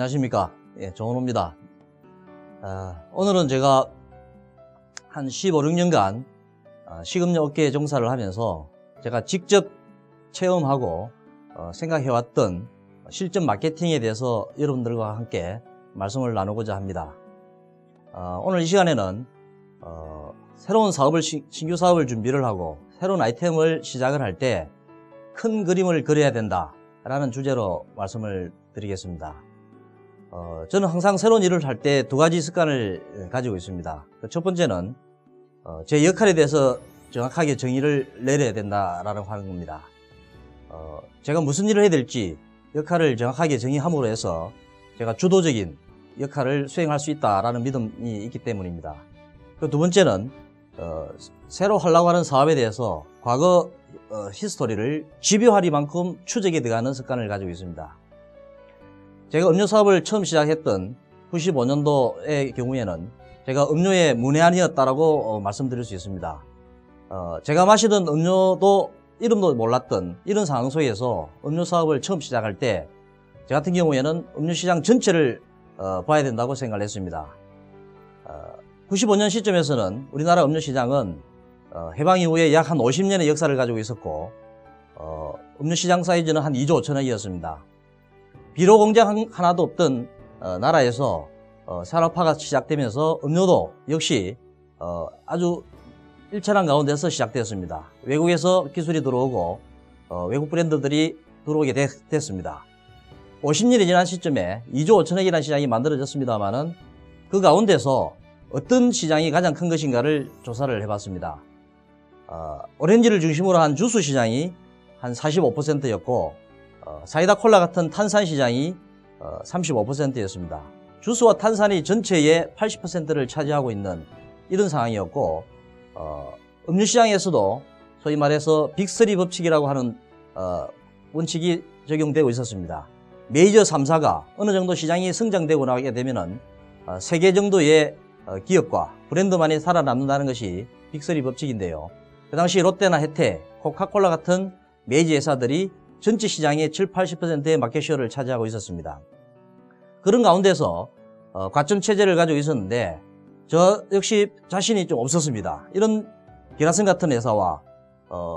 안녕하십니까. 예, 정원호입니다. 오늘은 제가 한 15, 16년간 식음료 업계에 종사를 하면서 제가 직접 체험하고 생각해왔던 실전 마케팅에 대해서 여러분들과 함께 말씀을 나누고자 합니다. 오늘 이 시간에는 새로운 사업을 신규 사업을 준비를 하고 새로운 아이템을 시작을 할 때 큰 그림을 그려야 된다 라는 주제로 말씀을 드리겠습니다. 저는 항상 새로운 일을 할 때 두 가지 습관을 가지고 있습니다. 첫 번째는 제 역할에 대해서 정확하게 정의를 내려야 된다라고 하는 겁니다. 제가 무슨 일을 해야 될지 역할을 정확하게 정의함으로 해서 제가 주도적인 역할을 수행할 수 있다라는 믿음이 있기 때문입니다. 두 번째는 새로 하려고 하는 사업에 대해서 과거 히스토리를 집요하리만큼 추적에 들어가는 습관을 가지고 있습니다. 제가 음료 사업을 처음 시작했던 95년도의 경우에는 제가 음료의 문외한이었다라고 말씀드릴 수 있습니다. 제가 마시던 음료도 이름도 몰랐던 이런 상황 속에서 음료 사업을 처음 시작할 때 저 같은 경우에는 음료 시장 전체를 봐야 된다고 생각을 했습니다. 95년 시점에서는 우리나라 음료 시장은 해방 이후에 약 한 50년의 역사를 가지고 있었고 음료 시장 사이즈는 한 2조 5천억이었습니다. 비료 공장 하나도 없던 나라에서 산업화가 시작되면서 음료도 역시 아주 일천한 가운데서 시작되었습니다. 외국에서 기술이 들어오고 외국 브랜드들이 들어오게 됐습니다. 50년이 지난 시점에 2조 5천억이라는 시장이 만들어졌습니다만은 그 가운데서 어떤 시장이 가장 큰 것인가를 조사를 해봤습니다. 오렌지를 중심으로 한 주스 시장이 한 45%였고 사이다 콜라 같은 탄산 시장이 35%였습니다. 주스와 탄산이 전체의 80%를 차지하고 있는 이런 상황이었고 음료 시장에서도 소위 말해서 빅3 법칙이라고 하는 원칙이 적용되고 있었습니다. 메이저 3사가 어느 정도 시장이 성장되고 나가게 되면은 3개 정도의 기업과 브랜드만이 살아남는다는 것이 빅3 법칙인데요. 그 당시 롯데나 혜태, 코카콜라 같은 메이저 회사들이 전체 시장의 7, 80%의 마켓쉐어를 차지하고 있었습니다. 그런 가운데서 과점 체제를 가지고 있었는데 저 역시 자신이 좀 없었습니다. 이런 기라슨 같은 회사와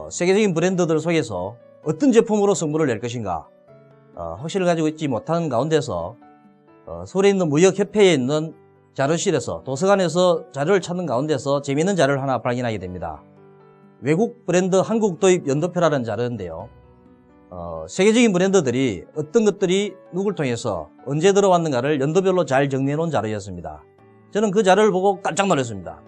세계적인 브랜드들 속에서 어떤 제품으로 승부를 낼 것인가 확신을 가지고 있지 못하는 가운데서 서울에 있는 무역협회에 있는 자료실에서 도서관에서 자료를 찾는 가운데서 재미있는 자료를 하나 발견하게 됩니다. 외국 브랜드 한국 도입 연도표라는 자료인데요. 세계적인 브랜드들이 어떤 것들이 누굴 통해서 언제 들어왔는가를 연도별로 잘 정리해 놓은 자료였습니다. 저는 그 자료를 보고 깜짝 놀랐습니다.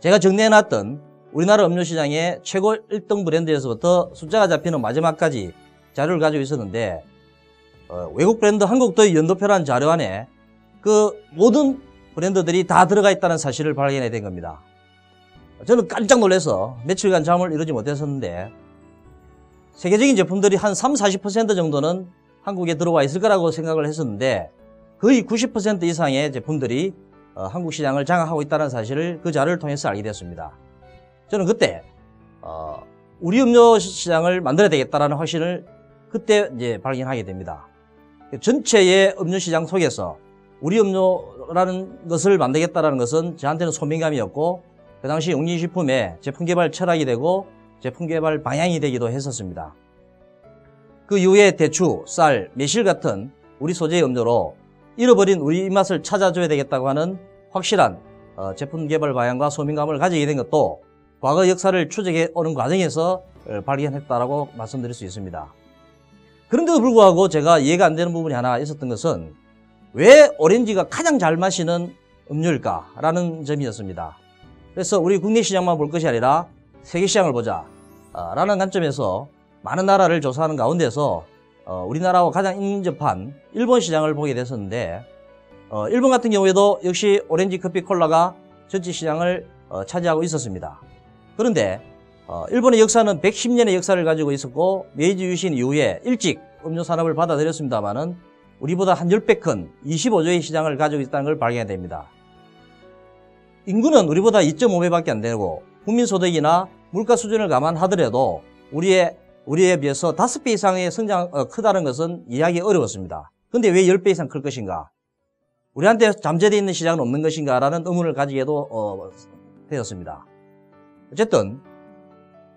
제가 정리해 놨던 우리나라 음료 시장의 최고 1등 브랜드에서부터 숫자가 잡히는 마지막까지 자료를 가지고 있었는데 외국 브랜드 한국 도입 연도표라는 자료 안에 그 모든 브랜드들이 다 들어가 있다는 사실을 발견하게 된 겁니다. 저는 깜짝 놀라서 며칠간 잠을 이루지 못했었는데 세계적인 제품들이 한 30-40% 정도는 한국에 들어와 있을 거라고 생각을 했었는데 거의 90% 이상의 제품들이 한국 시장을 장악하고 있다는 사실을 그 자료를 통해서 알게 됐습니다. 저는 그때 우리 음료 시장을 만들어야 되겠다라는 확신을 그때 이제 발견하게 됩니다. 전체의 음료 시장 속에서 우리 음료라는 것을 만들겠다라는 것은 저한테는 소명감이었고 그 당시 용진식품의 제품 개발 철학이 되고 제품 개발 방향이 되기도 했었습니다. 그 이후에 대추, 쌀, 매실 같은 우리 소재의 음료로 잃어버린 우리 입맛을 찾아줘야 되겠다고 하는 확실한 제품 개발 방향과 소명감을 가지게 된 것도 과거 역사를 추적해 오는 과정에서 발견했다라고 말씀드릴 수 있습니다. 그런데도 불구하고 제가 이해가 안 되는 부분이 하나 있었던 것은 왜 오렌지가 가장 잘 마시는 음료일까라는 점이었습니다. 그래서 우리 국내 시장만 볼 것이 아니라 세계 시장을 보자 라는 관점에서 많은 나라를 조사하는 가운데서 우리나라와 가장 인접한 일본 시장을 보게 됐었는데 일본 같은 경우에도 역시 오렌지, 커피, 콜라가 전체 시장을 차지하고 있었습니다. 그런데 일본의 역사는 110년의 역사를 가지고 있었고 메이지 유신 이후에 일찍 음료 산업을 받아들였습니다만은 우리보다 한 10배 큰 25조의 시장을 가지고 있다는 걸 발견해야 됩니다. 인구는 우리보다 2.5배밖에 안 되고 국민소득이나 물가 수준을 감안하더라도 우리에 비해서 5배 이상의 크다는 것은 이해하기 어려웠습니다. 근데 왜 10배 이상 클 것인가? 우리한테 잠재되어 있는 시장은 없는 것인가? 라는 의문을 가지게도 되었습니다. 어쨌든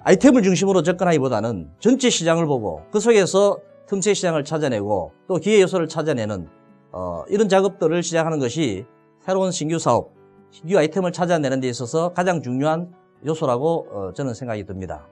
아이템을 중심으로 접근하기보다는 전체 시장을 보고 그 속에서 틈새 시장을 찾아내고 또 기회 요소를 찾아내는 이런 작업들을 시작하는 것이 새로운 신규 사업, 신규 아이템을 찾아내는 데 있어서 가장 중요한 요소라고 저는 생각이 듭니다.